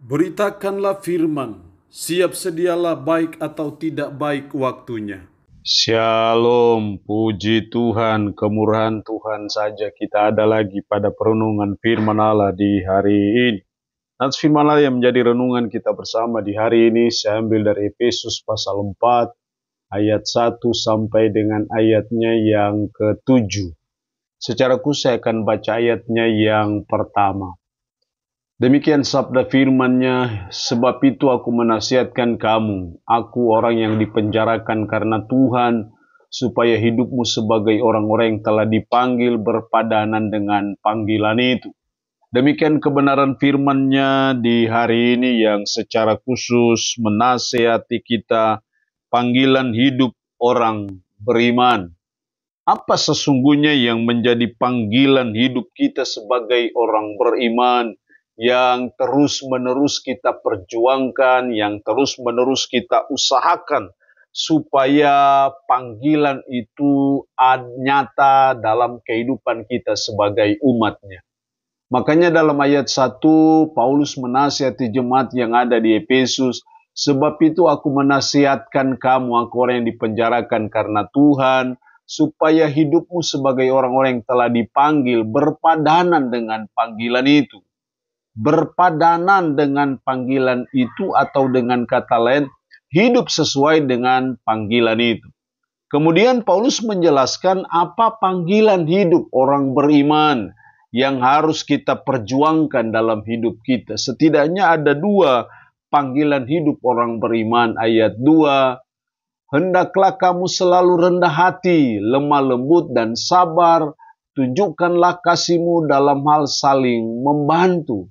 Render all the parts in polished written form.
Beritakanlah firman, siap sedialah baik atau tidak baik waktunya. Shalom, puji Tuhan, kemurahan Tuhan saja kita ada lagi pada perenungan firman Allah di hari ini. Nats firman Allah yang menjadi renungan kita bersama di hari ini saya ambil dari Efesus pasal 4 ayat 1 sampai dengan ayatnya yang ke-7. Secara khusus saya akan baca ayatnya yang pertama. Demikian sabda firman-Nya, sebab itu aku menasihatkan kamu, aku orang yang dipenjarakan karena Tuhan, supaya hidupmu sebagai orang-orang yang telah dipanggil berpadanan dengan panggilan itu. Demikian kebenaran firman-Nya di hari ini yang secara khusus menasihati kita panggilan hidup orang beriman. Apa sesungguhnya yang menjadi panggilan hidup kita sebagai orang beriman yang terus-menerus kita perjuangkan, yang terus-menerus kita usahakan supaya panggilan itu nyata dalam kehidupan kita sebagai umatnya. Makanya dalam ayat 1, Paulus menasihati jemaat yang ada di Efesus, sebab itu aku menasihatkan kamu, aku orang yang dipenjarakan karena Tuhan, supaya hidupmu sebagai orang-orang yang telah dipanggil berpadanan dengan panggilan itu. Berpadanan dengan panggilan itu atau dengan kata lain, hidup sesuai dengan panggilan itu. Kemudian Paulus menjelaskan apa panggilan hidup orang beriman yang harus kita perjuangkan dalam hidup kita. Setidaknya ada 2 panggilan hidup orang beriman. Ayat 2, hendaklah kamu selalu rendah hati, lemah lembut dan sabar, tunjukkanlah kasihmu dalam hal saling membantu.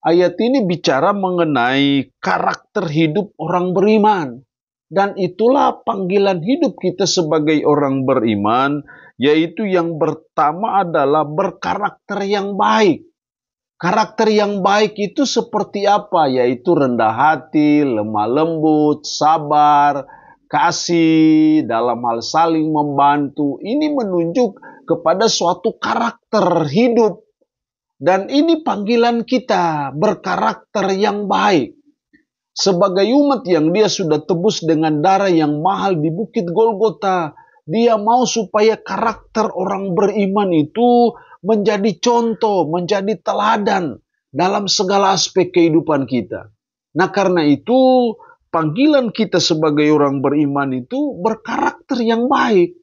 Ayat ini bicara mengenai karakter hidup orang beriman. Dan itulah panggilan hidup kita sebagai orang beriman, yaitu yang pertama adalah berkarakter yang baik. Karakter yang baik itu seperti apa? Yaitu rendah hati, lemah lembut, sabar, kasih, dalam hal saling membantu. Ini menunjuk kepada suatu karakter hidup. Dan ini panggilan kita, berkarakter yang baik. Sebagai umat yang dia sudah tebus dengan darah yang mahal di Bukit Golgota, dia mau supaya karakter orang beriman itu menjadi contoh, menjadi teladan dalam segala aspek kehidupan kita. Nah, karena itu panggilan kita sebagai orang beriman itu berkarakter yang baik.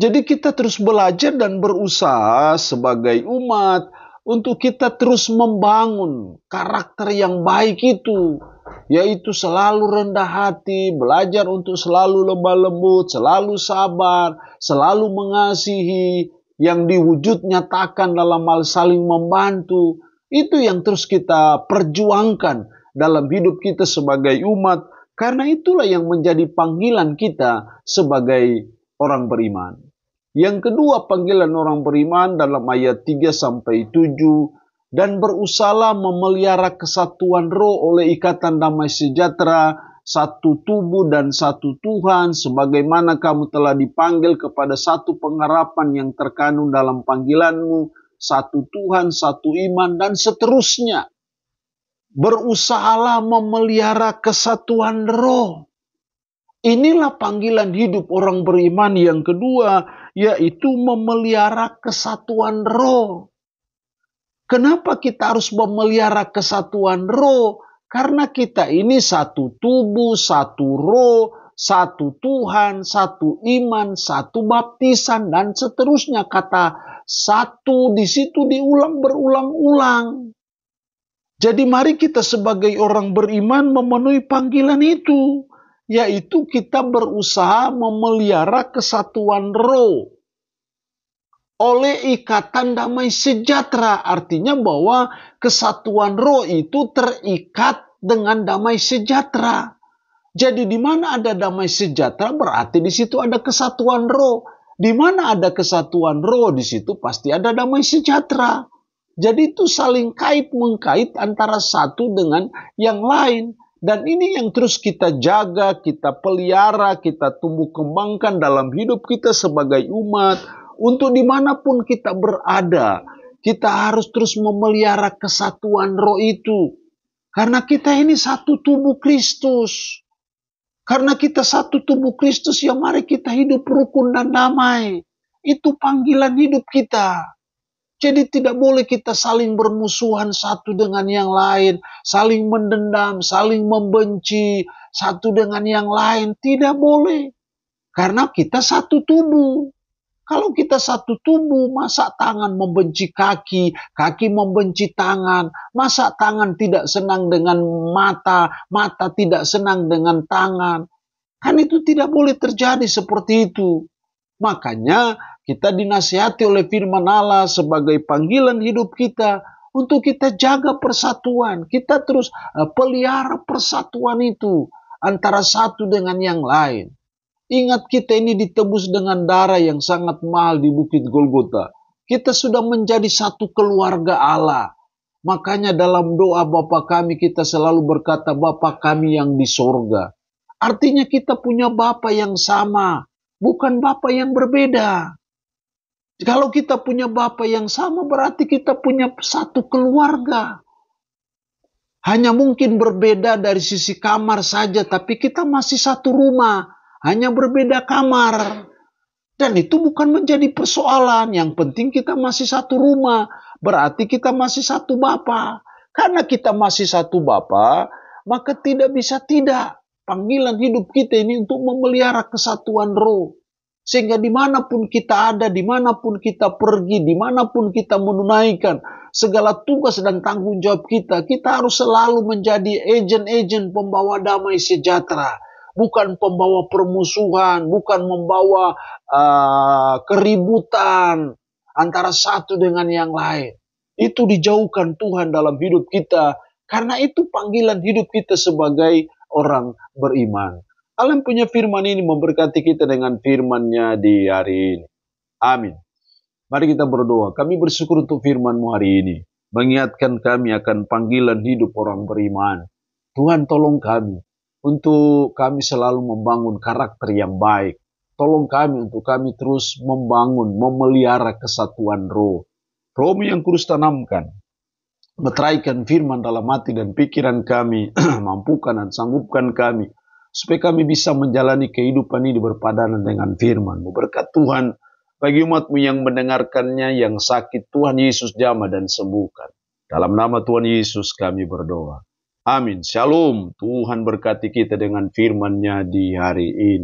Jadi kita terus belajar dan berusaha sebagai umat untuk kita terus membangun karakter yang baik itu, yaitu selalu rendah hati, belajar untuk selalu lemah lembut, selalu sabar, selalu mengasihi, yang diwujud nyatakan dalam hal saling membantu. Itu yang terus kita perjuangkan dalam hidup kita sebagai umat, karena itulah yang menjadi panggilan kita sebagai orang beriman. Yang kedua, panggilan orang beriman dalam ayat 3-7, dan berusahalah memelihara kesatuan roh oleh ikatan damai sejahtera, satu tubuh dan satu Tuhan, sebagaimana kamu telah dipanggil kepada satu pengharapan yang terkandung dalam panggilanmu, satu Tuhan, satu iman, dan seterusnya. Berusahalah memelihara kesatuan roh. Inilah panggilan hidup orang beriman yang kedua, yaitu memelihara kesatuan roh. Kenapa kita harus memelihara kesatuan roh? Karena kita ini satu tubuh, satu roh, satu Tuhan, satu iman, satu baptisan, dan seterusnya. Kata satu di situ diulang berulang-ulang. Jadi mari kita sebagai orang beriman memenuhi panggilan itu, yaitu kita berusaha memelihara kesatuan roh oleh ikatan damai sejahtera. Artinya bahwa kesatuan roh itu terikat dengan damai sejahtera. Jadi di mana ada damai sejahtera berarti di situ ada kesatuan roh. Di mana ada kesatuan roh di situ pasti ada damai sejahtera. Jadi itu saling kait-mengkait antara satu dengan yang lain. Dan ini yang terus kita jaga, kita pelihara, kita tumbuh kembangkan dalam hidup kita sebagai umat. Untuk dimanapun kita berada, kita harus terus memelihara kesatuan roh itu. Karena kita ini satu tubuh Kristus. Karena kita satu tubuh Kristus, ya mari kita hidup rukun dan damai. Itu panggilan hidup kita. Jadi tidak boleh kita saling bermusuhan satu dengan yang lain, saling mendendam, saling membenci satu dengan yang lain. Tidak boleh. Karena kita satu tubuh. Kalau kita satu tubuh, masa tangan membenci kaki, kaki membenci tangan, masa tangan tidak senang dengan mata, mata tidak senang dengan tangan. Kan itu tidak boleh terjadi seperti itu. Makanya kita dinasihati oleh firman Allah sebagai panggilan hidup kita untuk kita jaga persatuan. Kita terus pelihara persatuan itu antara satu dengan yang lain. Ingat, kita ini ditebus dengan darah yang sangat mahal di Bukit Golgota. Kita sudah menjadi satu keluarga Allah. Makanya dalam doa Bapa kami kita selalu berkata Bapa kami yang di sorga. Artinya kita punya Bapa yang sama, bukan Bapa yang berbeda. Kalau kita punya Bapa yang sama berarti kita punya satu keluarga. Hanya mungkin berbeda dari sisi kamar saja, tapi kita masih satu rumah. Hanya berbeda kamar. Dan itu bukan menjadi persoalan. Yang penting kita masih satu rumah. Berarti kita masih satu Bapa. Karena kita masih satu Bapa, maka tidak bisa tidak. Panggilan hidup kita ini untuk memelihara kesatuan roh. Sehingga dimanapun kita ada, dimanapun kita pergi, dimanapun kita menunaikan segala tugas dan tanggung jawab kita, kita harus selalu menjadi agen-agen pembawa damai sejahtera. Bukan pembawa permusuhan, bukan membawa keributan antara satu dengan yang lain. Itu dijauhkan Tuhan dalam hidup kita. Karena itu panggilan hidup kita sebagai orang beriman. Allah yang punya firman ini memberkati kita dengan firman-Nya di hari ini. Amin. Mari kita berdoa. Kami bersyukur untuk firman-Mu hari ini. Mengingatkan kami akan panggilan hidup orang beriman. Tuhan, tolong kami untuk kami selalu membangun karakter yang baik. Tolong kami untuk kami terus membangun, memelihara kesatuan roh. Roh-Mu yang kudus tanamkan. Meteraikan firman dalam hati dan pikiran kami. Mampukan dan sanggupkan kami. Supaya kami bisa menjalani kehidupan ini berpadanan dengan firman-Mu. Berkat Tuhan bagi umat-Mu yang mendengarkannya, yang sakit, Tuhan Yesus jamah dan sembuhkan. Dalam nama Tuhan Yesus kami berdoa. Amin. Shalom. Tuhan berkati kita dengan firman-Nya di hari ini.